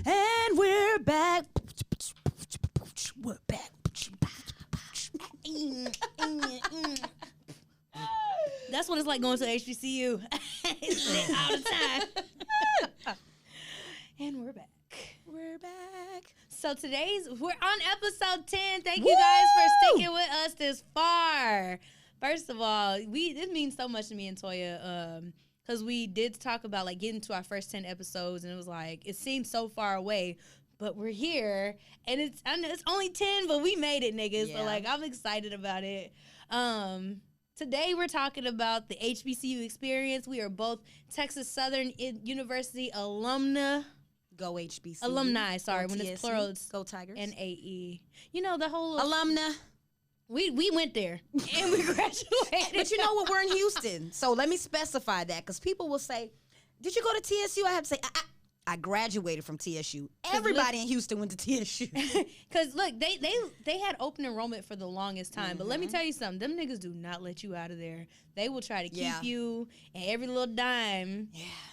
And we're back. We're back. That's what it's like going to HBCU. It's lit all the time. And we're back. We're back. So we're on episode 10. Thank you guys for sticking with us this far. First of all, this means so much to me and Toya, because we did talk about like getting to our first 10 episodes, and it was like it seemed so far away, but we're here, and I know it's only 10, but we made it, niggas. Yeah. So like I'm excited about it. Today we're talking about the HBCU experience. We are both Texas Southern University alumni. Go HBCU. Alumni, sorry. Go when TSU. It's plural, it's Go Tigers. NAE. You know, the whole... Alumna. We went there, and we graduated. But you know what? We're in Houston. So let me specify that, because people will say, did you go to TSU? I have to say, I graduated from TSU. Everybody in Houston went to TSU. Because, look, they had open enrollment for the longest time. But let me tell you something. Them niggas do not let you out of there. They will try to keep you and every little dime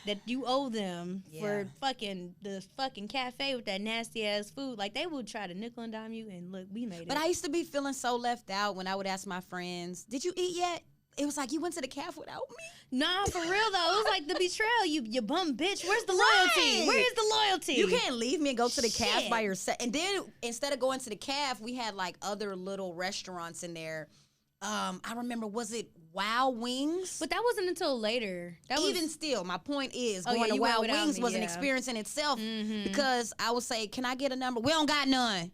that you owe them for the fucking cafe with that nasty-ass food. Like, they will try to nickel and dime you, and look, we made it. But I used to be feeling so left out when I would ask my friends, did you eat yet? It was like, you went to the calf without me? Nah, for real, though. It was like the betrayal. You bum bitch. Where's the loyalty? Where is the loyalty? You can't leave me and go to the calf by yourself. And then instead of going to the calf, we had like other little restaurants in there. I remember, was it Wow Wings? But that wasn't until later. Even still, my point is, going to Wow Wings was an experience in itself, because I would say, can I get a number? We don't got none.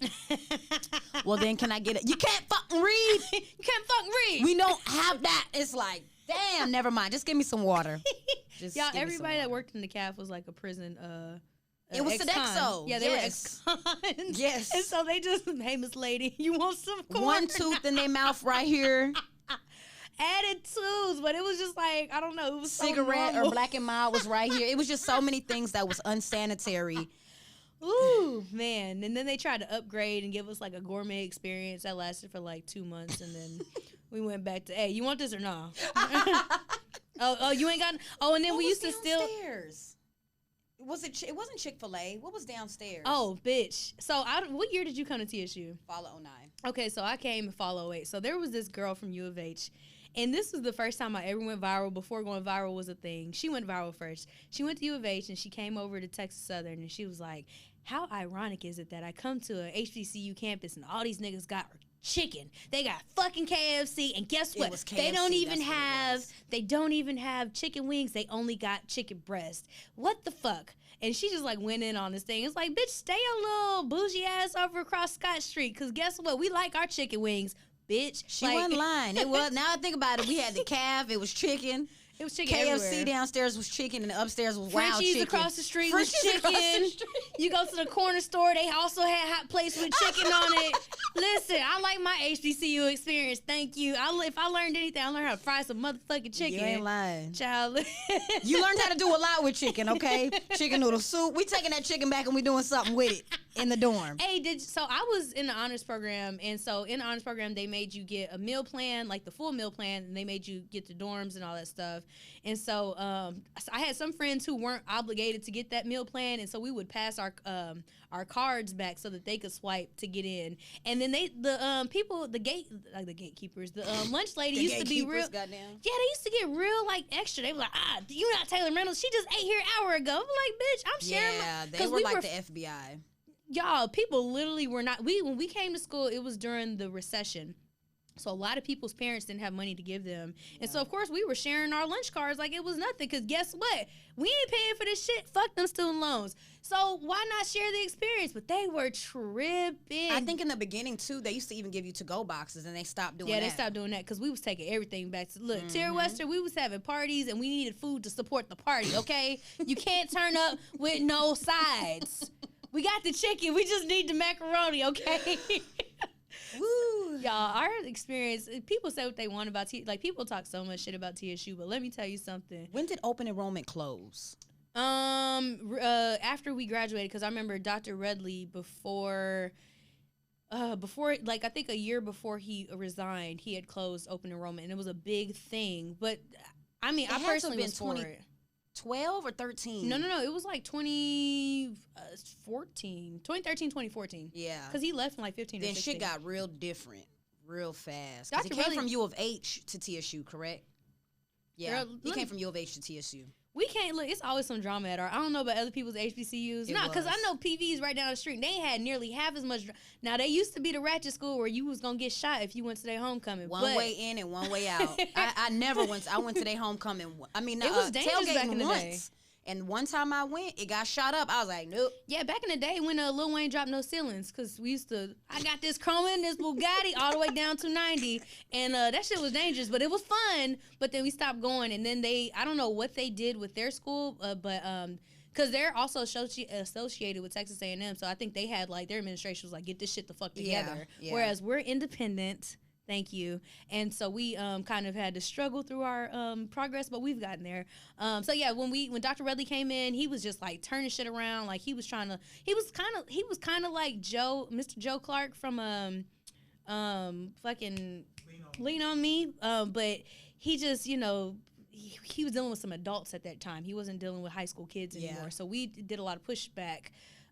Well, then can I get it? You can't fucking read. You can't fucking read. We don't have that. It's like, damn, never mind. Just give me some water. Y'all, everybody that worked in the calf was like a prison it was Sodexo. Yeah, they were ex-cons. Yes. And so they just, hey, Miss Lady, you want some corn? One tooth in their mouth right here. Attitudes, but it was just like, I don't know. It was cigarette so or Black and Mild was right here. It was just so many things that was unsanitary. Ooh, man. And then they tried to upgrade and give us like a gourmet experience that lasted for like 2 months. And then we went back to, hey, you want this or no? Oh, you ain't got, and then we used to still. It wasn't Chick-fil-A. What was downstairs? Oh, bitch. So what year did you come to TSU? Fall 09. Okay, so I came in fall 08. So there was this girl from U of H. And this was the first time I ever went viral before going viral was a thing. She went viral first. She went to U of H, and she came over to Texas Southern, and she was like, how ironic is it that I come to a HBCU campus and all these niggas got chicken. They got fucking KFC, and guess what? KFC, they don't even have chicken wings. They only got chicken breast. What the fuck? And she just like went in on this thing. It's like, bitch, stay your little bougie ass over across Scott Street, because guess what? We like our chicken wings, bitch. She wasn't lying. It was. Now I think about it, we had the calf. It was chicken. It was chicken KFC everywhere. Downstairs was chicken, and upstairs was Frenchie's wild chicken. across the street was chicken. You go to the corner store, they also had hot plates with chicken on it. Listen, I like my HBCU experience. Thank you. If I learned anything, I learned how to fry some motherfucking chicken. You ain't lying. Child. You learned how to do a lot with chicken, okay? Chicken noodle soup. We taking that chicken back and we doing something with it in the dorm. Hey, so I was in the honors program, and so in the honors program, they made you get a meal plan, like the full meal plan, and they made you get the dorms and all that stuff. And so I had some friends who weren't obligated to get that meal plan, and so we would pass our cards back so that they could swipe to get in. And then the gatekeepers, the lunch lady used to be real. Goddamn. Yeah, they used to get real like extra. They were like, you not Taylor Reynolds? She just ate here an hour ago. I'm like, bitch, I'm sharing. Yeah, they were like the FBI. Y'all, people literally were not. When we came to school, it was during the recession. So a lot of people's parents didn't have money to give them. And so, of course, we were sharing our lunch cards like it was nothing. Because guess what? We ain't paying for this shit. Fuck them student loans. So why not share the experience? But they were tripping. I think in the beginning, too, they used to even give you to-go boxes, and they stopped doing that. Yeah, they stopped doing that because we was taking everything back to, look, Tier Western, we was having parties, and we needed food to support the party, okay? You can't turn up with no sides. We got the chicken. We just need the macaroni, okay? Woo. Y'all, our experience, people say what they want about TSU. Like, people talk so much shit about TSU, but let me tell you something. When did open enrollment close? After we graduated, because I remember Dr. Redley before, like, I think a year before he resigned, he had closed open enrollment, and it was a big thing. But, I mean, I personally was for it. 12 or 13? No. It was like 2014 2014. Yeah. Because he left in like 15 or 16. Then shit got real different real fast. Because he came from U of H to TSU, correct? Yeah. He came from U of H to TSU. We can't look. It's always some drama at our. I don't know about other people's HBCUs. No, because I know PV's right down the street. They had nearly half as much. Now they used to be the ratchet school where you was gonna get shot if you went to their homecoming. One way in and one way out. I never went. I went to their homecoming. I mean, it was dangerous back in the day. And one time I went, it got shot up. I was like, nope. Yeah, back in the day when Lil Wayne dropped No Ceilings, because we used to, I got this chrome in this Bugatti all the way down to 90, and that shit was dangerous, but it was fun, but then we stopped going, and then I don't know what they did with their school, but because they're also associated with Texas A&M, so I think they had, like, their administration was like, get this shit the fuck together, whereas we're independent. Thank you. And so we kind of had to struggle through our progress, but we've gotten there. So yeah, when Dr. Redley came in, he was just like turning shit around. Like he was kind of like Mr. Joe Clark from fucking Lean on Me. But he just, he was dealing with some adults at that time. He wasn't dealing with high school kids anymore. So we did a lot of pushback.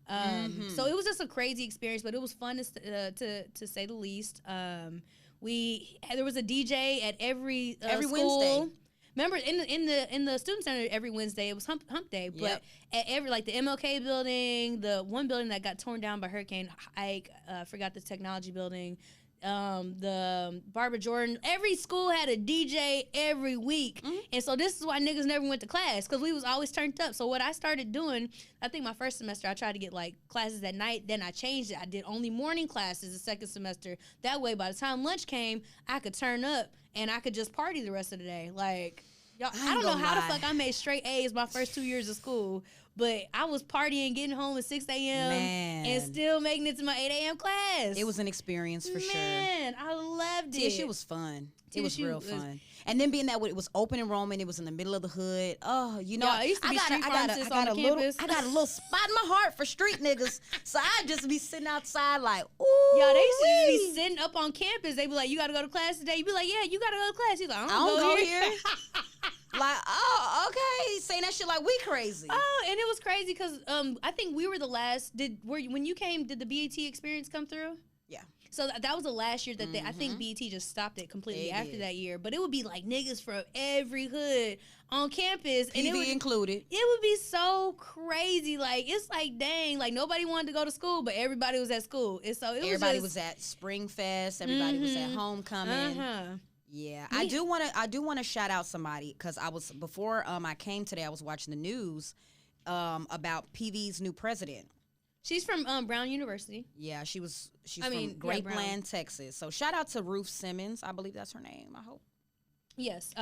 So it was just a crazy experience, but it was fun to say the least. There was a DJ at every school. Wednesday. Remember in the student center every Wednesday it was hump day, but at every like the MLK building, the one building that got torn down by Hurricane Ike, forgot the technology building, the Barbara Jordan, every school had a DJ every week. And so this is why niggas never went to class, because we was always turned up. So what I started doing, I think my first semester I tried to get like classes at night, then I changed it. I did only morning classes the second semester. That way by the time lunch came, I could turn up and I could just party the rest of the day. Like, y'all, I don't know how the fuck I made straight A's my first 2 years of school, but I was partying, getting home at 6 a.m. and still making it to my 8 a.m. class. It was an experience for sure. Man, I loved it. TSU was fun. It was real fun. And then being that it was open enrollment, it was in the middle of the hood. Oh, I used to be street pharmacist on the campus. I got a little spot in my heart for street niggas. So I'd just be sitting outside like, ooh. Yeah, they used to be sitting up on campus. They'd be like, you got to go to class today. You'd be like, yeah, you got to go to class. He's like, I don't go here. Like, oh, okay. Saying that shit like we crazy. Oh, and it was crazy because I think we were the last. When you came, did the BET experience come through? Yeah. So that was the last year that I think BET just stopped it completely after that year. But it would be like niggas from every hood on campus. PV and included. It would be so crazy. Like, it's like, dang, like nobody wanted to go to school, but everybody was at school. And so everybody was at Spring Fest. Everybody was at homecoming. Yeah, I do want to shout out somebody, because before I came today, I was watching the news about PV's new president. She's from Brown University. Yeah, she's from Grapeland, Texas. So shout out to Ruth Simmons. I believe that's her name. I hope. Yes,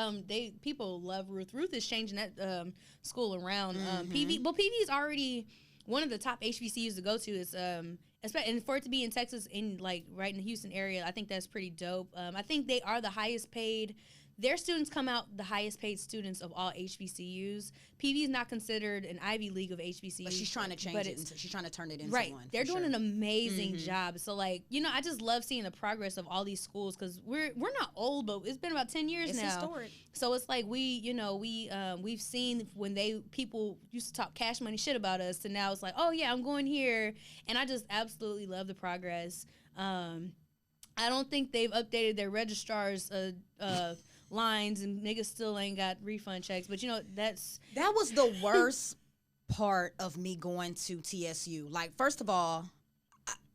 people love Ruth. Ruth is changing that school around. PV is already one of the top HBCUs to go to. Is and for it to be in Texas, right in the Houston area, I think that's pretty dope. I think they are the highest paid. Their students come out the highest paid students of all HBCUs. PV is not considered an Ivy League of HBCUs. But she's trying to change it. She's trying to turn it into one. They're doing an amazing job. So, like, I just love seeing the progress of all these schools, because we're not old, but it's been about 10 years now. It's historic. So it's like we've seen when people used to talk cash money shit about us, to now it's like, oh yeah, I'm going here, and I just absolutely love the progress. I don't think they've updated their registrars lines, and niggas still ain't got refund checks, but that was the worst part of me going to TSU. Like, first of all,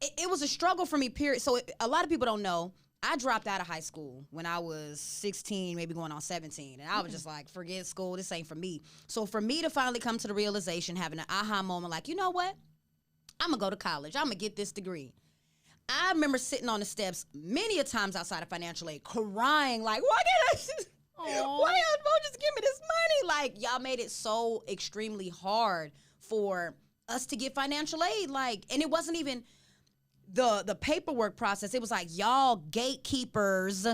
it was a struggle for me, period. So a lot of people don't know, I dropped out of high school when I was 16, maybe going on 17, and I was just like, forget school, this ain't for me. So for me to finally come to the realization, having an aha moment, like, you know what, I'm gonna go to college, I'm gonna get this degree. I remember sitting on the steps many a times outside of financial aid, crying like, why y'all just give me this money? Like, y'all made it so extremely hard for us to get financial aid. Like, and it wasn't even the paperwork process. It was like, y'all gatekeepers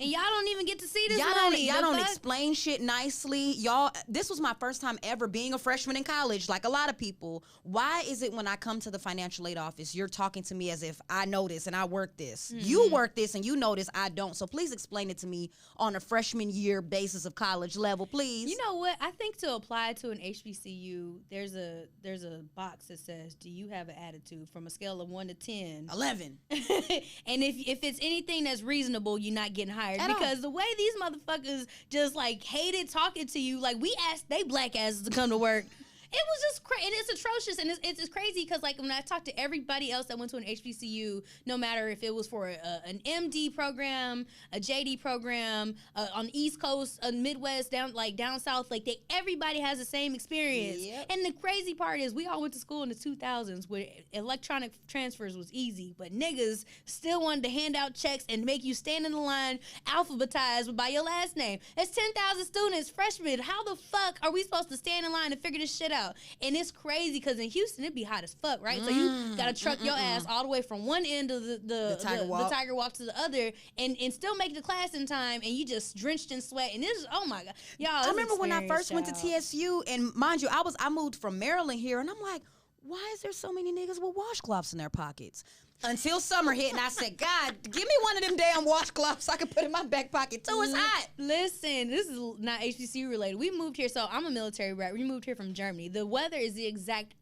And y'all don't even get to see this Y'all money. y'all don't explain shit nicely. Y'all, this was my first time ever being a freshman in college, like a lot of people. Why is it when I come to the financial aid office, you're talking to me as if I know this and I work this? You work this and you know this, I don't. So please explain it to me on a freshman year basis of college level, please. You know what? I think to apply to an HBCU, there's a box that says, do you have an attitude, from a scale of 1 to 10? 11. And if it's anything that's reasonable, you're not getting hired. Because the way these motherfuckers just like hated talking to you, like we asked they black asses to come to work. It was just crazy, and it's atrocious, and it's crazy because, like, when I talked to everybody else that went to an HBCU, no matter if it was for an MD program, a JD program, on the East Coast, Midwest, down South, like, everybody has the same experience. Yep. And the crazy part is we all went to school in the 2000s where electronic transfers was easy, but niggas still wanted to hand out checks and make you stand in the line, alphabetized by your last name. It's 10,000 students, freshmen. How the fuck are we supposed to stand in line and figure this shit out? And it's crazy because in Houston it be hot as fuck, right? So you gotta truck your ass all the way from one end of the Tiger Walk to the other, and still make the class in time, and you just drenched in sweat. And this is, oh my god, y'all! I remember when I first went to TSU, and mind you, I moved from Maryland here, and I'm like, why is there so many niggas with washcloths in their pockets? Until summer hit, and I said, God, give me one of them damn washcloths so I can put in my back pocket too. It's hot. Listen, this is not HBCU related. We moved here, so I'm a military brat. We moved here from Germany. The weather is the exact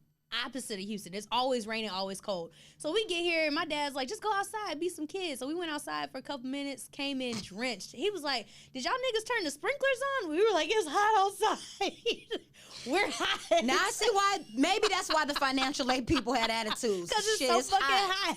opposite of Houston. It's always raining, always cold. So we get here, and my dad's like, just go outside, be some kids. So we went outside for a couple minutes, came in drenched. He was like, did y'all niggas turn the sprinklers on? We were like, it's hot outside. We're hot. Now I see why. Maybe that's why the financial aid people had attitudes. Because it's so fucking hot.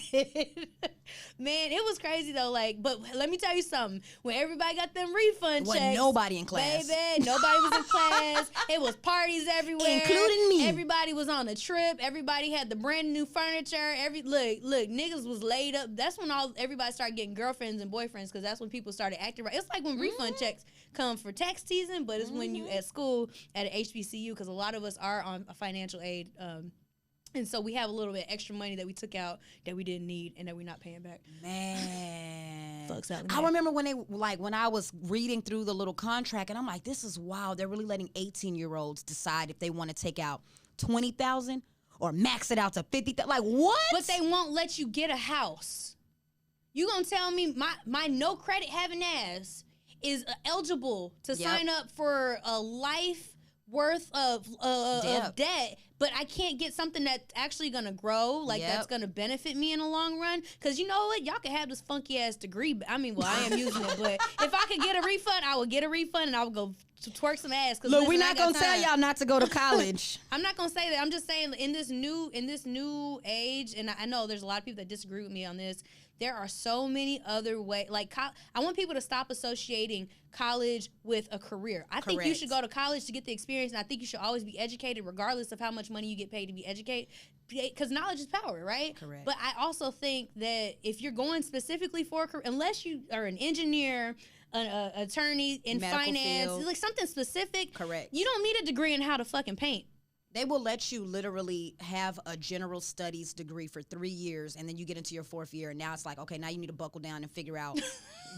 Man, it was crazy though. Like, but let me tell you something. When everybody got them refund checks, nobody in class. Baby, nobody was in class. It was parties everywhere, including me. Everybody was on a trip. Everybody had the brand new furniture. Look, niggas was laid up. That's when everybody started getting girlfriends and boyfriends, because that's when people started acting right. It's like when refund checks come for tax season, but it's when you at school at an HBCU, because a lot of us are on a financial aid. And so we have a little bit extra money that we took out that we didn't need and that we're not paying back. Man. Fucks I remember when I was reading through the little contract, and I'm like, this is wild. They're really letting 18-year-olds decide if they want to take out $20,000 or max it out to $50,000. Like, what? But they won't let you get a house. You gonna tell me my no credit having ass is eligible to sign up for a life worth of debt, but I can't get something that's actually gonna grow, like that's gonna benefit me in the long run? Because you know what, y'all can have this funky ass degree. I mean, well, I am using it, but if I could get a refund, I would get a refund and I would go twerk some ass. Look, we're not gonna tell y'all not to go to college. I'm not gonna say that. I'm just saying in this new age, and I know there's a lot of people that disagree with me on this. There are so many other ways. Like, I want people to stop associating college with a career. I think you should go to college to get the experience, and I think you should always be educated regardless of how much money you get paid to be educated, because knowledge is power, right? Correct. But I also think that if you're going specifically for a career, unless you are an engineer, an attorney in finance, like something specific. Correct. You don't need a degree in how to fucking paint. They will let you literally have a general studies degree for 3 years, and then you get into your 4th year, and now it's like, okay, now you need to buckle down and figure out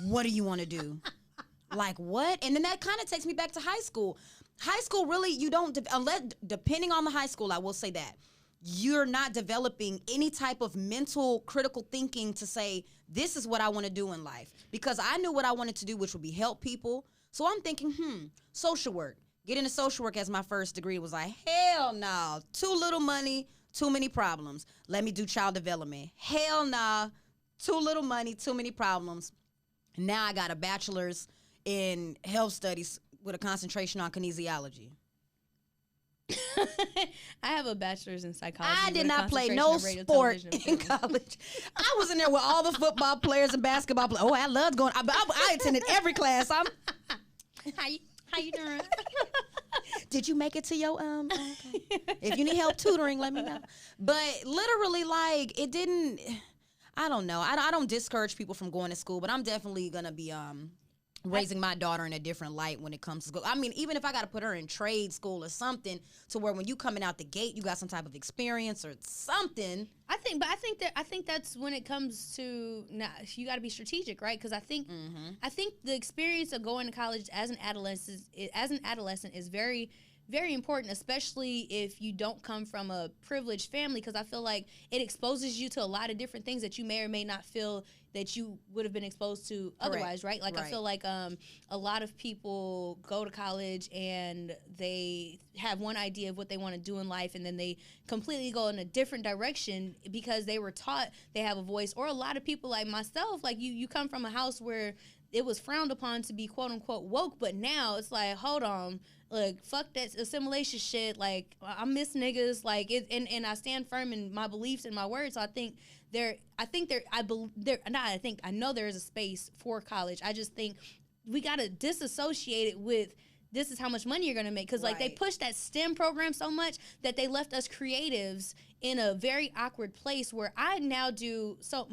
what do you want to do? Like, what? And then that kind of takes me back to high school. High school, really, you don't, unless, depending on the high school, I will say that, you're not developing any type of mental critical thinking to say, this is what I want to do in life. Because I knew what I wanted to do, which would be help people. So I'm thinking, social work. Get into social work as my first degree. Was like, hell no. Too little money, too many problems. Let me do child development. Hell no. Too little money, too many problems. Now I got a bachelor's in health studies with a concentration on kinesiology. I have a bachelor's in psychology. I did not play no sport in college. I was in there with all the football players and basketball players. Oh, I loved going. I attended every class. How you doing? Did you make it to your okay. If you need help tutoring, let me know. But literally, like, it didn't. I don't know. I don't discourage people from going to school, but I'm definitely gonna be raising my daughter in a different light when it comes to school. I mean, even if I got to put her in trade school or something, to where when you coming out the gate, you got some type of experience or something. I think that's when it comes to you got to be strategic, right? Because I think the experience of going to college as an adolescent is very, very important, especially if you don't come from a privileged family, because I feel like it exposes you to a lot of different things that you may or may not feel that you would have been exposed to otherwise, right? Like, I feel like a lot of people go to college and they have one idea of what they want to do in life, and then they completely go in a different direction because they were taught they have a voice. Or a lot of people like myself, like you come from a house where it was frowned upon to be quote unquote woke, but now it's like, hold on, like, fuck that assimilation shit. Like, I miss niggas. Like, and I stand firm in my beliefs and my words. So I know there is a space for college. I just think we got to disassociate it with this is how much money you're going to make. Because, like, they push that STEM program so much that they left us creatives in a very awkward place where I now do so.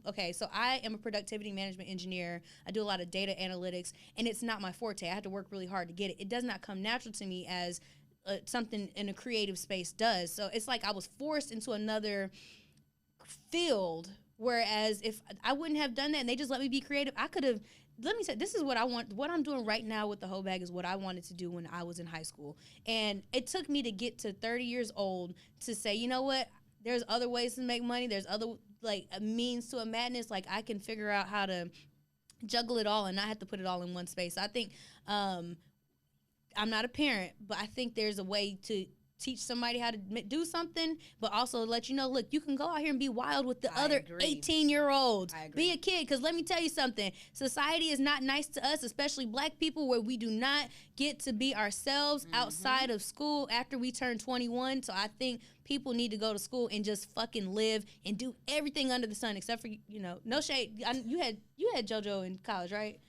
Okay, so I am a productivity management engineer. I do a lot of data analytics, and it's not my forte. I have to work really hard to get it. It does not come natural to me as something in a creative space does. So it's like I was forced into another field, whereas if I wouldn't have done that and they just let me be creative, I could have, let me say, this is what I want. What I'm doing right now with the Heaux Bag is what I wanted to do when I was in high school. And it took me to get to 30 years old to say, you know what, there's other ways to make money. There's other, like, a means to a madness. Like, I can figure out how to juggle it all and not have to put it all in one space. I think I'm not a parent, but I think there's a way to teach somebody how to do something, but also let you know, look, you can go out here and be wild with the other 18-year-olds. Be a kid, because let me tell you something. Society is not nice to us, especially black people, where we do not get to be ourselves outside of school after we turn 21. So I think people need to go to school and just fucking live and do everything under the sun, except for, you know, no shade. You had JoJo in college, right?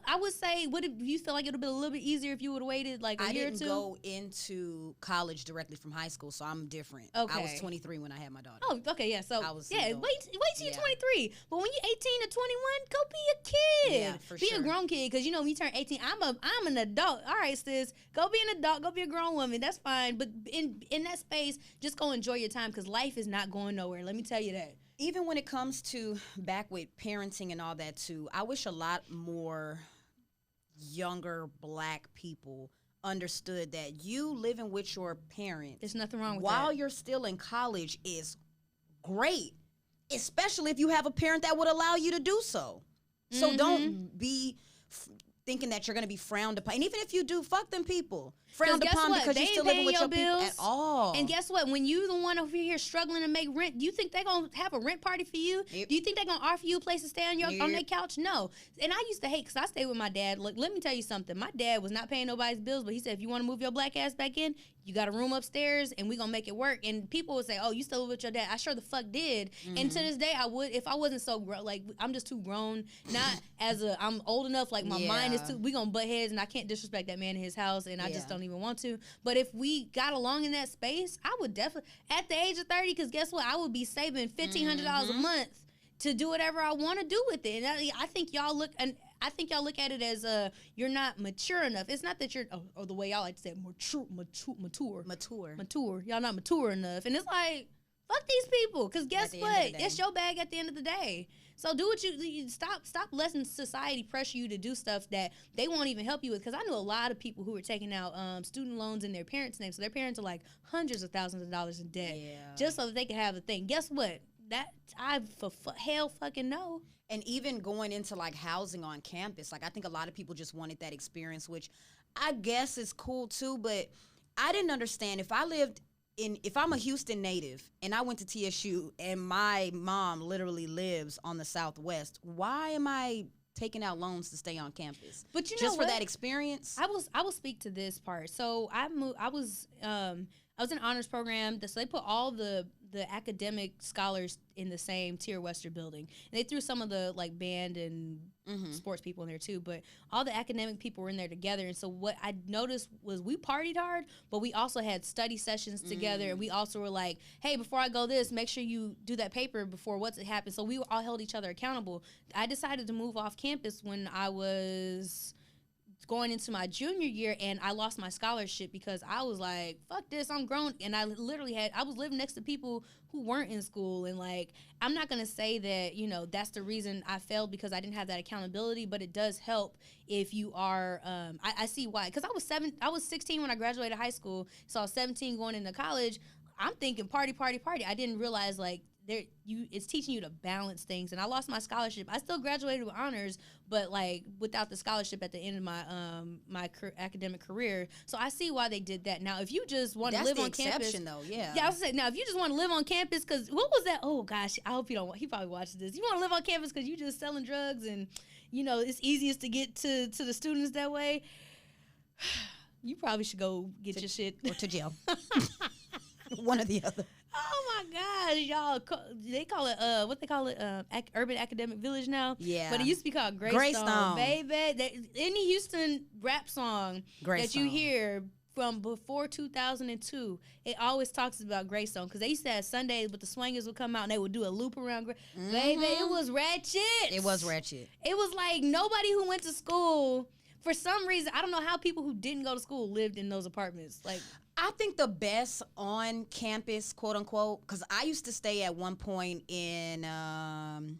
I would say, do you feel like it would have been a little bit easier if you would have waited like a year or two? I didn't go into college directly from high school, so I'm different. Okay. I was 23 when I had my daughter. Oh, okay, yeah. So, wait till you're 23. But when you're 18 to 21, go be a kid. Yeah, for be a grown kid, because, you know, when you turn 18, I'm an adult. All right, sis, go be an adult. Go be a grown woman. That's fine. But in that space, just go enjoy your time, because life is not going nowhere. Let me tell you that. Even when it comes to back with parenting and all that too, I wish a lot more younger black people understood that you living with your parents, there's nothing wrong with while that. You're still in college is great, especially if you have a parent that would allow you to do so. So don't be thinking that you're going to be frowned upon. And even if you do, fuck them people. Frowned upon because you're still living with your bills at all. And guess what? When you the one over here struggling to make rent, do you think they're going to have a rent party for you? Yep. Do you think they're going to offer you a place to stay on their couch? No. And I used to hate, because I stayed with my dad. Look, let me tell you something. My dad was not paying nobody's bills, but he said, if you want to move your black ass back in, you got a room upstairs, and we going to make it work. And people would say, oh, you still live with your dad. I sure the fuck did. And to this day, I would, if I wasn't so, like, I'm just too grown. Not I'm old enough, like, my mind is too, we going to butt heads, and I can't disrespect that man in his house, and I just don't even want to. But if we got along in that space, I would definitely, at the age of 30, because guess what? I would be saving $1,500 a month to do whatever I want to do with it. And I think y'all look at it as you're not mature enough. It's not that you're, or the way y'all like to say, mature. Y'all not mature enough. And it's like, fuck these people, because guess what? It's your bag at the end of the day. So do what you stop letting society pressure you to do stuff that they won't even help you with. Because I know a lot of people who are taking out student loans in their parents' names. So their parents are like hundreds of thousands of dollars in debt just so that they can have the thing. Guess what? That hell fucking no. And even going into like housing on campus, like I think a lot of people just wanted that experience, which I guess is cool too. But I didn't understand if I'm a Houston native and I went to TSU and my mom literally lives on the Southwest, why am I taking out loans to stay on campus? But you know just what? For that experience? I will speak to this part. So I I was in an honors program. So they put all the academic scholars in the same tier Western building. And they threw some of the like band and sports people in there too. But all the academic people were in there together. And so what I noticed was we partied hard, but we also had study sessions together. And we also were like, hey, before I go this, make sure you do that paper before what's it happened. So we all held each other accountable. I decided to move off campus when I was going into my junior year, and I lost my scholarship because I was like, fuck this, I'm grown. And I literally I was living next to people who weren't in school. And like, I'm not going to say that, you know, that's the reason I failed because I didn't have that accountability, but it does help if you are, I see why. Because I was 16 when I graduated high school, so I was 17 going into college. I'm thinking party. I didn't realize like, it's teaching you to balance things. And I lost my scholarship. I still graduated with honors, but like without the scholarship at the end of my academic career. So I see why they did that. Now, if you just want to live on campus, though, yeah, I was saying, now if you just want to live on campus, because what was that? Oh gosh, I hope you don't. He probably watches this. You want to live on campus because you just selling drugs and you know it's easiest to get to the students that way. You probably should go get your shit or to jail. One or the other. Oh my gosh, y'all! They call it what they call it, urban academic village now. Yeah, but it used to be called Greystone. Baby. Any Houston rap song that you hear from before 2002, it always talks about Greystone because they used to have Sundays, but the swingers would come out and they would do a loop around. Baby, it was ratchet. It was ratchet. It was like nobody who went to school. For some reason, I don't know how people who didn't go to school lived in those apartments. Like, I think the best on campus, quote unquote, because I used to stay at one point in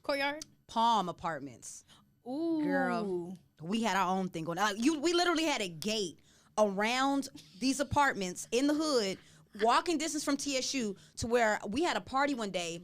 Courtyard Palm Apartments. Ooh, girl, we had our own thing going on. We literally had a gate around these apartments in the hood, walking distance from TSU, to where we had a party one day.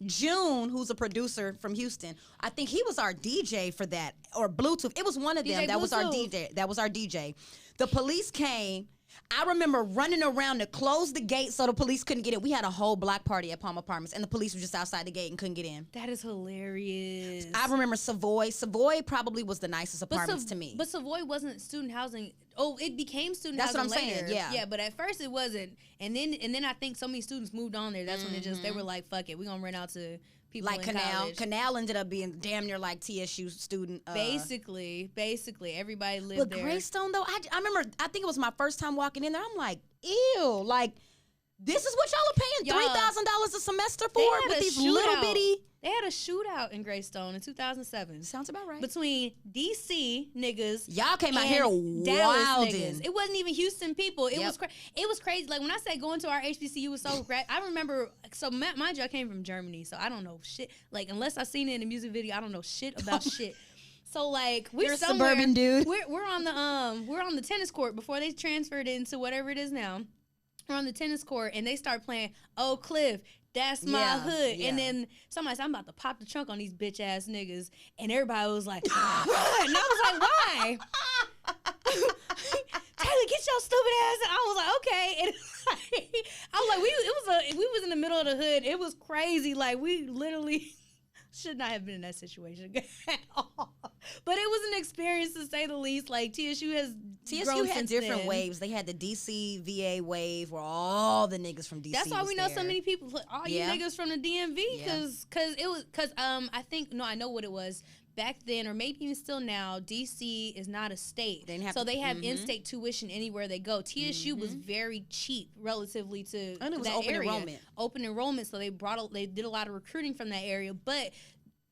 June, who's a producer from Houston, I think he was our DJ for that, or Bluetooth. It was one of them that was our DJ. That was our DJ. The police came. I remember running around to close the gate so the police couldn't get in. We had a whole block party at Palm Apartments, and the police were just outside the gate and couldn't get in. That is hilarious. I remember Savoy. Savoy probably was the nicest apartments to me. But Savoy wasn't student housing. Oh, it became student housing later. That's what I'm saying, yeah. But at first it wasn't. And then I think so many students moved on there. That's when they were like, fuck it, we're going to rent out to people like in college. Canal ended up being damn near like TSU student. Basically, everybody lived there. But Greystone, though, I remember, I think it was my first time walking in there. I'm like, ew, like, this is what y'all are paying $3,000 a semester for with these little bitty. They had a shootout in Greystone in 2007. Sounds about right. Between DC niggas, y'all came out here Dallas niggas. It wasn't even Houston people. It was it was crazy. Like when I say going to our HBCU was so great. I remember. So mind you, I came from Germany, so I don't know shit. Like unless I seen it in a music video, I don't know shit about shit. So like you're a suburban dude. We're on the tennis court before they transferred it into whatever it is now. We're on the tennis court and they start playing "Oh Cliff, That's My Hood." Yeah. And then somebody said, "I'm about to pop the trunk on these bitch ass niggas." And everybody was like, "What?" And I was like, "Why?" Taylor, get your stupid ass. And I was like, "Okay." And I was like, we was in the middle of the hood. It was crazy. Like we literally should not have been in that situation at all. But it was an experience to say the least. Like TSU had different waves. They had the DC VA wave where all the niggas from DC. That's why we know so many people. All you niggas from the DMV, because I think I know what it was back then, or maybe even still now. DC is not a state, they have in-state tuition anywhere they go. TSU was very cheap relatively to and it was that open area. Enrollment. Open enrollment, so they did a lot of recruiting from that area, but.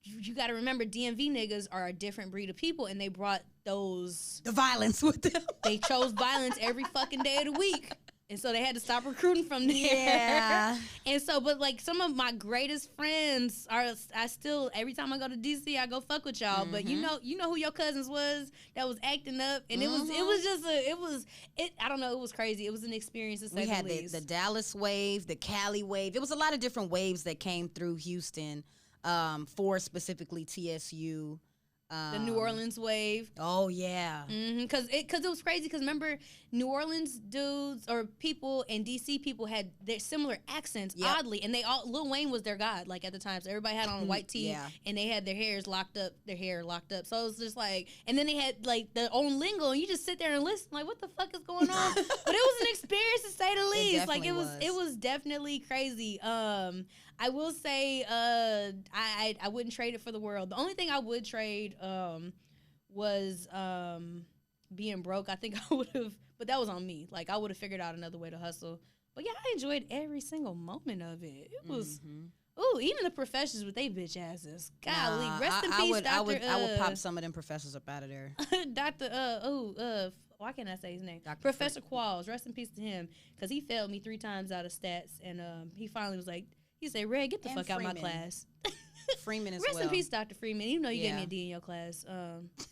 You got to remember, DMV niggas are a different breed of people, and they brought the violence with them. They chose violence every fucking day of the week, and so they had to stop recruiting from there. Yeah. And so, but like some of my greatest friends I still every time I go to DC, I go fuck with y'all. But you know who your cousins was that was acting up, and it was I don't know, it was crazy. It was an experience to say the least. We had the Dallas wave, the Cali wave. It was a lot of different waves that came through Houston. For specifically TSU The New Orleans wave. Oh yeah. Because it was crazy. Because remember, New Orleans dudes or people and DC people had their similar accents, oddly, and Lil Wayne was their god, like at the time. So everybody had on white tee, and they had their hair locked up. So it was just like, and then they had like their own lingo, and you just sit there and listen, like, what the fuck is going on? But it was an experience to say the least. It was definitely crazy. I will say, I wouldn't trade it for the world. The only thing I would trade was being broke. I think I would have, but that was on me. Like, I would have figured out another way to hustle. But yeah, I enjoyed every single moment of it. It was, even the professors with they bitch asses. Golly, rest in peace, Dr. I would pop some of them professors up out of there. Why can't I say his name? Professor Qualls. Rest in peace to him, because he failed me 3 times out of stats, and he finally was like, he said, Red, get the fuck out of my class. Freeman as Rest well. in peace, Dr. Freeman. You know you gave me a D in your class.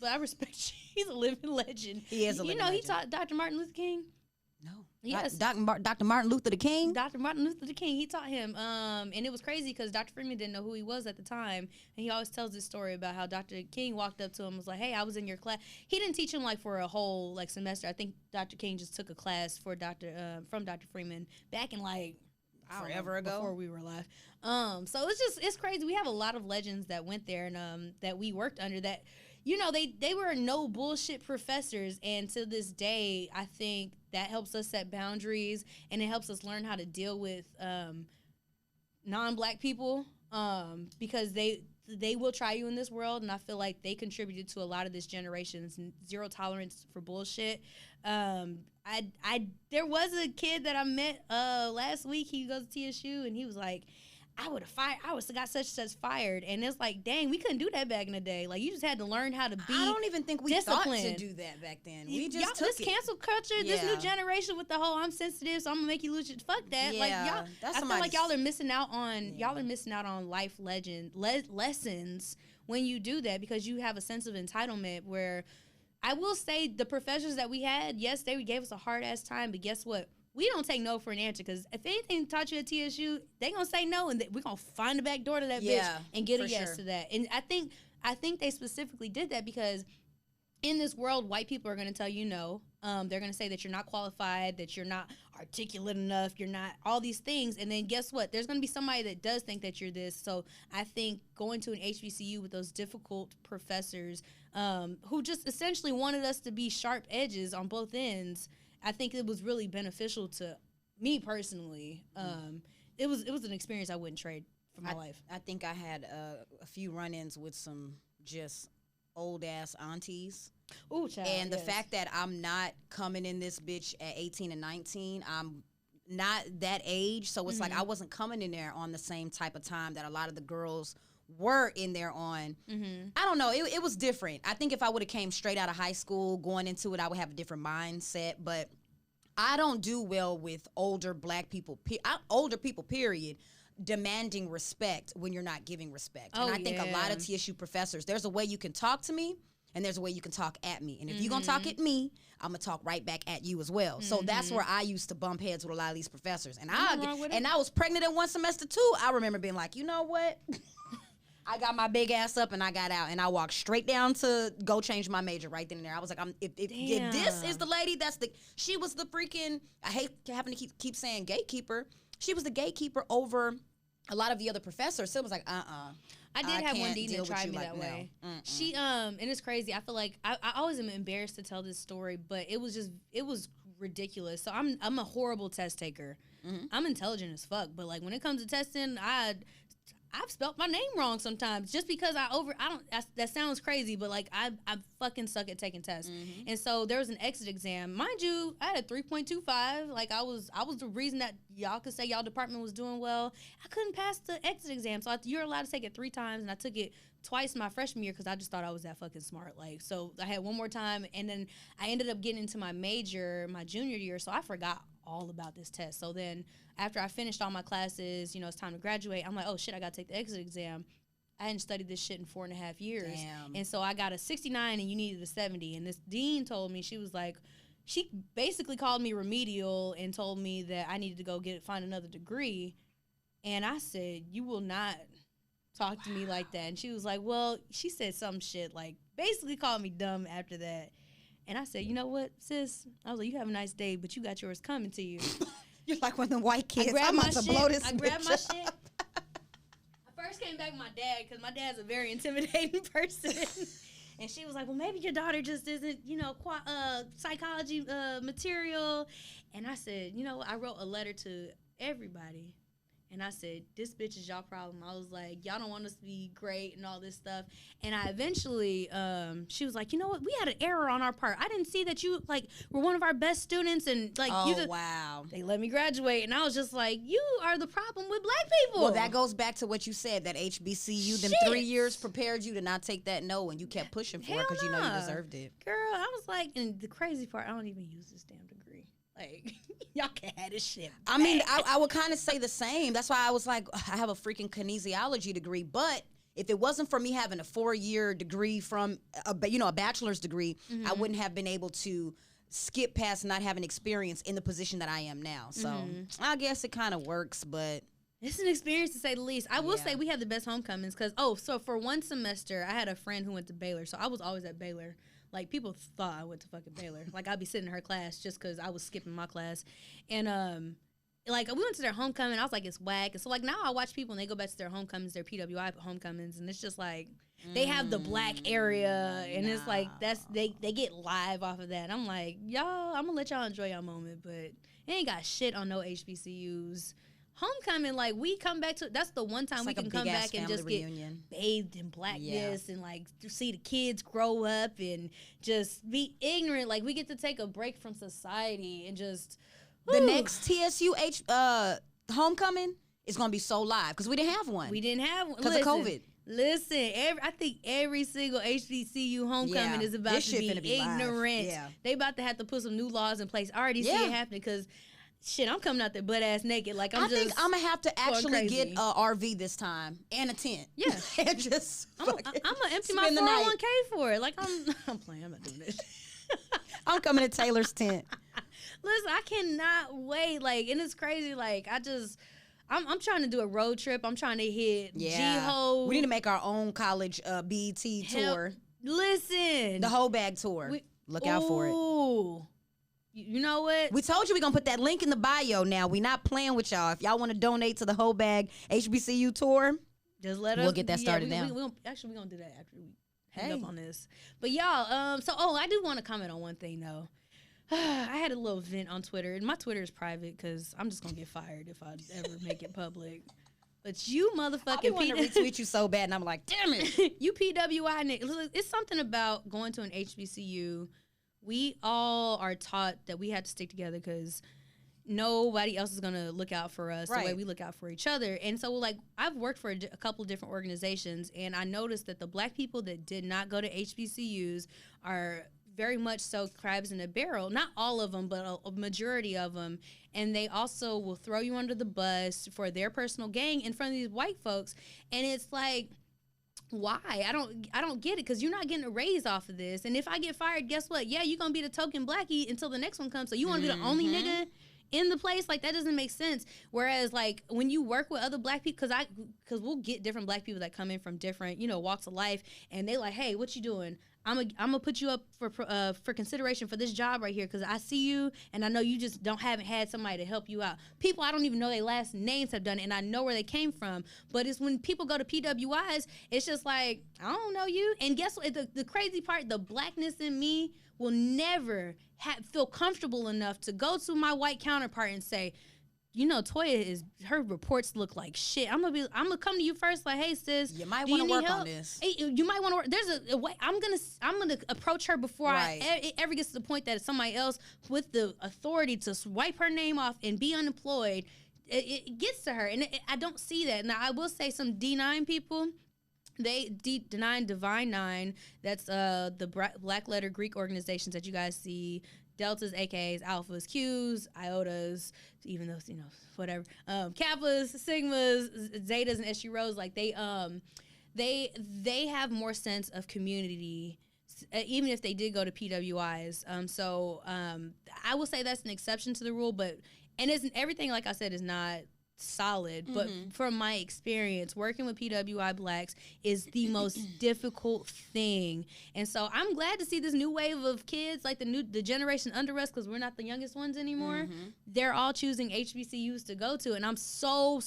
But I respect you. He's a living legend. He is a living legend. He taught Dr. Martin Luther King? No. Yes. Dr. Martin Luther the King? Dr. Martin Luther the King. He taught him. And it was crazy because Dr. Freeman didn't know who he was at the time. And he always tells this story about how Dr. King walked up to him and was like, hey, I was in your class. He didn't teach him like for a whole like semester. I think Dr. King just took a class for from Dr. Freeman back in like forever ago, before we were alive. So it's crazy. We have a lot of legends that went there and that we worked under that, you know, they were no bullshit professors, and to this day I think that helps us set boundaries and it helps us learn how to deal with non-black people because they will try you in this world, and I feel like they contributed to a lot of this generation's zero tolerance for bullshit. There was a kid that I met last week. He goes to TSU, and he was like, I would have got such and such fired. And it's like, dang, we couldn't do that back in the day. Like, you just had to learn how to be I don't even think we disciplined. thought to do that back then. We just took this it. cancel culture, this new generation with the whole I'm sensitive, so I'm gonna make you lose your fuck that. Yeah, like y'all, I feel like y'all are missing out on life lessons when you do that, because you have a sense of entitlement where I will say the professors that we had, yes, they gave us a hard ass time, but guess what? We don't take no for an answer, because if anything taught you at TSU, they gonna say no, and we're gonna find the back door to that bitch and get a yes to that. And I think they specifically did that because in this world, white people are gonna tell you no. They're gonna say that you're not qualified, that you're not articulate enough, you're not all these things. And then guess what? There's gonna be somebody that does think that you're this. So I think going to an HBCU with those difficult professors who just essentially wanted us to be sharp edges on both ends, I think it was really beneficial to me personally. It was an experience I wouldn't trade for my life. I think I had a few run-ins with some just old-ass aunties. Ooh, child, and the fact that I'm not coming in this bitch at 18 and 19, I'm not that age. So it's like I wasn't coming in there on the same type of time that a lot of the girls were in there on. I don't know. It was different. I think if I would have came straight out of high school going into it, I would have a different mindset. But I don't do well with older black people, older people, period, demanding respect when you're not giving respect. And I think a lot of TSU professors, there's a way you can talk to me and there's a way you can talk at me. And if you're going to talk at me, I'm going to talk right back at you as well. So that's where I used to bump heads with a lot of these professors. And I was pregnant in one semester too. I remember being like, you know what? I got my big ass up and I got out and I walked straight down to go change my major right then and there. I was like, if this is the lady, she was the freaking, I hate having to keep saying gatekeeper. She was the gatekeeper over a lot of the other professors. So it was like, I did have one dean that tried me that way. She, and it's crazy. I feel like I always am embarrassed to tell this story, but it was ridiculous. So I'm a horrible test taker. I'm intelligent as fuck, but like when it comes to testing, I've spelt my name wrong sometimes just because that sounds crazy, but like I fucking suck at taking tests. And so there was an exit exam. Mind you, I had a 3.25. Like I was the reason that y'all could say y'all department was doing well. I couldn't pass the exit exam. So you're allowed to take it 3 times, and I took it twice my freshman year because I just thought I was that fucking smart. Like, so I had one more time, and then I ended up getting into my major my junior year, so I forgot all about this test. So then after I finished all my classes, it's time to graduate, I'm like, oh shit, I gotta take the exit exam. I hadn't studied this shit in 4.5 years. Damn. And so I got a 69 and you needed a 70. And this dean told me, she was like, she basically called me remedial and told me that I needed to go find another degree. And I said, you will not talk to me like that. And she was like, well, she said some shit, like, basically called me dumb after that. And I said, you know what, sis? I was like, you have a nice day, but you got yours coming to you. You're like one of the white kids. I grabbed I'm my about to shit. blow this I grabbed my bitch shit. I first came back to my dad because my dad's a very intimidating person. And she was like, well, maybe your daughter just isn't, psychology material. And I said, you know, I wrote a letter to everybody. And I said, this bitch is y'all problem. I was like, y'all don't want us to be great and all this stuff. And I eventually, she was like, you know what? We had an error on our part. I didn't see that you, like, were one of our best students. And, like, wow. They let me graduate. And I was just like, you are the problem with black people. Well, that goes back to what you said, that HBCU, them 3 years prepared you to not take that no, and you kept pushing for it because you know you deserved it. Girl, I was like, and the crazy part, I don't even use this damn degree. Like, y'all can have this shit back. I mean, I would kind of say the same. That's why I was like, I have a freaking kinesiology degree. But if it wasn't for me having a 4-year degree from, a bachelor's degree, I wouldn't have been able to skip past not having experience in the position that I am now. So I guess it kind of works, but... It's an experience to say the least. I will say we had the best homecomings because, so for one semester, I had a friend who went to Baylor. So I was always at Baylor. Like, people thought I went to fucking Baylor. Like, I'd be sitting in her class just because I was skipping my class. And, like, we went to their homecoming. I was like, it's whack. And so, like, now I watch people and they go back to their homecomings, their PWI homecomings, and it's just like, they have the black area. And it's like, they get live off of that. And I'm like, y'all, I'm going to let y'all enjoy y'all moment. But it ain't got shit on no HBCUs. Homecoming, like, we come back to, that's the one time we can come back and just get bathed in blackness and, like, to see the kids grow up and just be ignorant. Like, we get to take a break from society and just... The next TSU homecoming is going to be so live because we didn't have one. We didn't have one. Because of COVID. Listen, I think every single HBCU homecoming is about to be ignorant. Yeah. They about to have to put some new laws in place. I already see it happening because... Shit, I'm coming out there butt ass naked. Like, I think I'm gonna have to actually get a RV this time and a tent. Yeah, and just I'm gonna empty my 401k for it. Like, I'm playing. I'm not doing this. I'm coming to Taylor's tent. Listen, I cannot wait. Like, and it's crazy. Like, I'm trying to do a road trip. I'm trying to hit G-Ho. We need to make our own college BET tour. Listen, the Heaux Bag tour. Look out for it. You know what? We told you we're going to put that link in the bio now. We not playing with y'all. If y'all want to donate to the Heaux Bag HBCU tour, just let us. We'll get that started now. We're going to do that after we hang up on this. But y'all, I do want to comment on one thing, though. I had a little vent on Twitter. And my Twitter is private because I'm just going to get fired if I ever make it public. But you motherfucking... I want to retweet you so bad, and I'm like, damn it. You PWI nigga. It's something about going to an HBCU. We all are taught that we have to stick together because nobody else is going to look out for us the way we look out for each other. And so, like, I've worked for a couple different organizations, and I noticed that the black people that did not go to HBCUs are very much so crabs in a barrel. Not all of them, but a majority of them. And they also will throw you under the bus for their personal gain in front of these white folks. And it's like... Why? I don't get it because you're not getting a raise off of this. And if I get fired, guess what? Yeah, you're going to be the token Blackie until the next one comes. So you want to be the only nigga in the place? Like, that doesn't make sense. Whereas, like, when you work with other black people, because we'll get different black people that come in from different, walks of life, and they like, hey, what you doing? I'm gonna put you up for consideration for this job right here because I see you and I know you just haven't had somebody to help you out. People I don't even know their last names have done it and I know where they came from. But it's when people go to PWIs, it's just like, I don't know you. And guess what? The crazy part, the blackness in me will never feel comfortable enough to go to my white counterpart and say, Toya her reports look like shit. I'm gonna come to you first, like, hey sis, you might want to work on this. Hey, you might want to work. There's a way. I'm gonna approach her before it ever gets to the point that it's somebody else with the authority to wipe her name off and be unemployed. It gets to her, and I don't see that. Now I will say some D9 people. They D9 Divine 9. That's the black letter Greek organizations that you guys see. Deltas, AKAs, Alphas, Qs, Iotas, even those, whatever. Kappas, Sigmas, Zetas, and SG Rhos, like they have more sense of community, even if they did go to PWIs. I will say that's an exception to the rule, and everything, like I said, is not solid, but from my experience, working with PWI Blacks is the most difficult thing. And so I'm glad to see this new wave of kids, like the generation under us, because we're not the youngest ones anymore. They're all choosing HBCUs to go to, and I'm so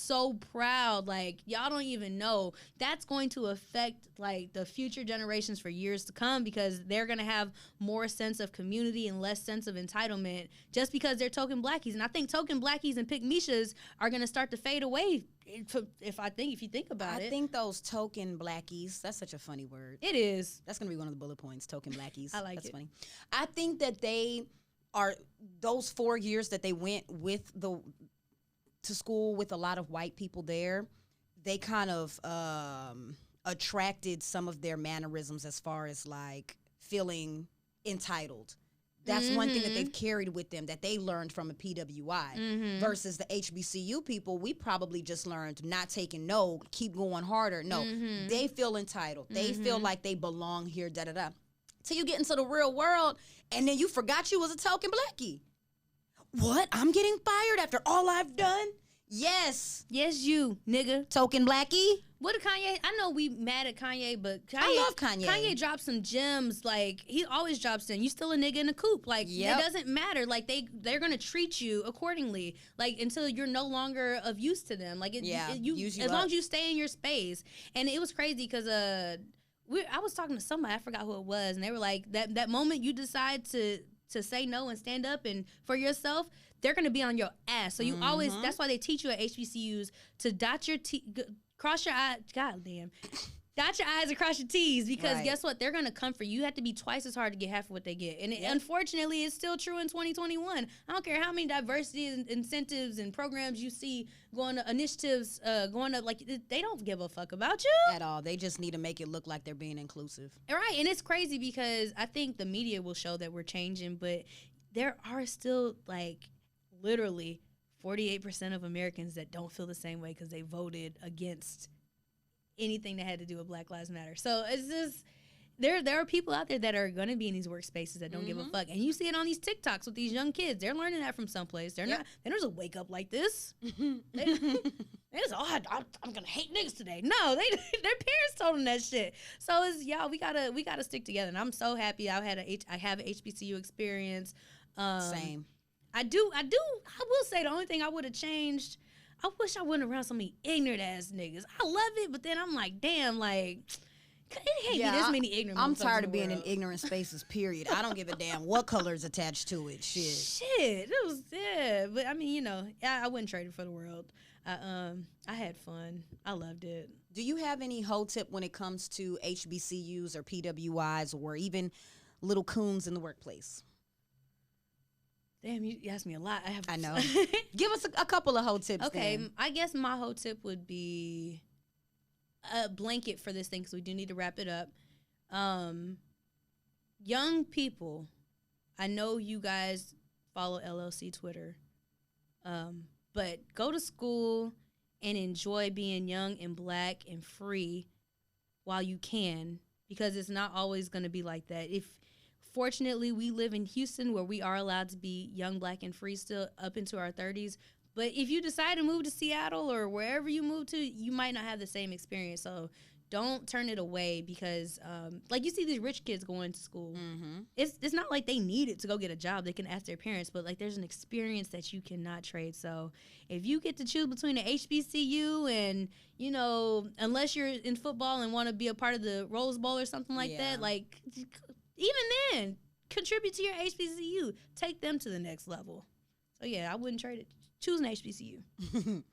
proud. Like, y'all don't even know. That's going to affect like the future generations for years to come, because they're going to have more sense of community and less sense of entitlement just because they're token Blackies. And I think token Blackies and pick Mishas are going to start to fade away if you think about it. I think those token Blackies, that's such a funny word. It is. That's going to be one of the bullet points, token Blackies. I like that's it. Funny. I think that they are, those 4 years that they went to school with a lot of white people there, they kind of attracted some of their mannerisms as far as like feeling entitled. That's one thing that they've carried with them that they learned from a PWI versus the HBCU people. We probably just learned not taking no, keep going harder. No, they feel entitled. They feel like they belong here, da-da-da. Till you get into the real world, and then you forgot you was a token Blackie. What? I'm getting fired after all I've done? Yes. Yes, you, nigga. Token Blackie. What did Kanye? I know we mad at Kanye, but I love Kanye. Kanye dropped some gems. Like, he always drops in. You still a nigga in a coupe. Like, it doesn't matter. Like, they're going to treat you accordingly. Like, until you're no longer of use to them. Like, as long as you stay in your space. And it was crazy because I was talking to somebody. I forgot who it was. And they were like, that moment you decide to say no and stand up and for yourself, they're going to be on your ass. So you always, that's why they teach you at HBCUs to dot your cross your eyes, goddamn, dot your I's and cross your T's, because guess what? They're going to come for you. You have to be twice as hard to get half of what they get. And unfortunately, it's still true in 2021. I don't care how many diversity and incentives and programs you see going to initiatives, going to, like, they don't give a fuck about you. At all. They just need to make it look like they're being inclusive. Right. And it's crazy because I think the media will show that we're changing, but there are still, like, literally 48% of Americans that don't feel the same way because they voted against anything that had to do with Black Lives Matter. So it's just, there are people out there that are going to be in these workspaces that don't give a fuck. And you see it on these TikToks with these young kids. They're learning that from someplace. They're not, they don't just wake up like this. They just, I'm going to hate niggas today. No, their parents told them that shit. So it's, y'all, we gotta stick together. And I'm so happy I have an HBCU experience. Same. I will say the only thing I would have changed, I wish I wasn't around so many ignorant ass niggas. I love it, but then I'm like, damn, like, it can't be this many ignorant. I'm tired of being in ignorant spaces, period. I don't give a damn what color's attached to it. Shit. It was, but I mean, you know, I wouldn't trade it for the world. I had fun. I loved it. Do you have any whole tip when it comes to HBCUs or PWIs or even little coons in the workplace? Damn, you asked me a lot. I know. Give us a couple of whole tips. Okay, then. I guess my whole tip would be a blanket for this thing because we do need to wrap it up. Young people, I know you guys follow LLC Twitter, but go to school and enjoy being young and Black and free while you can, because it's not always going to be like that. Fortunately, we live in Houston where we are allowed to be young, Black, and free still up into our 30s. But if you decide to move to Seattle or wherever you move to, you might not have the same experience. So don't turn it away because, like, you see these rich kids going to school. It's not like they need it to go get a job. They can ask their parents, but, like, there's an experience that you cannot trade. So if you get to choose between an HBCU and, you know, unless you're in football and want to be a part of the Rose Bowl or something like that, like, even then, contribute to your HBCU. Take them to the next level. So, yeah, I wouldn't trade it. Choose an HBCU.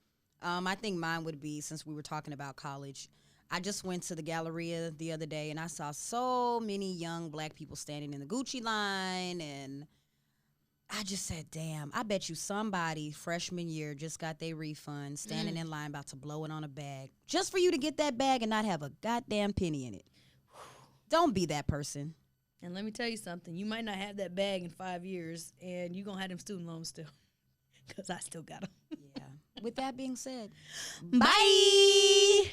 I think mine would be, since we were talking about college, I just went to the Galleria the other day, and I saw so many young Black people standing in the Gucci line, and I just said, damn, I bet you somebody freshman year just got their refund, standing in line about to blow it on a bag, just for you to get that bag and not have a goddamn penny in it. Don't be that person. And let me tell you something. You might not have that bag in 5 years, and you're going to have them student loans still. Because I still got them. Yeah. With that being said, bye.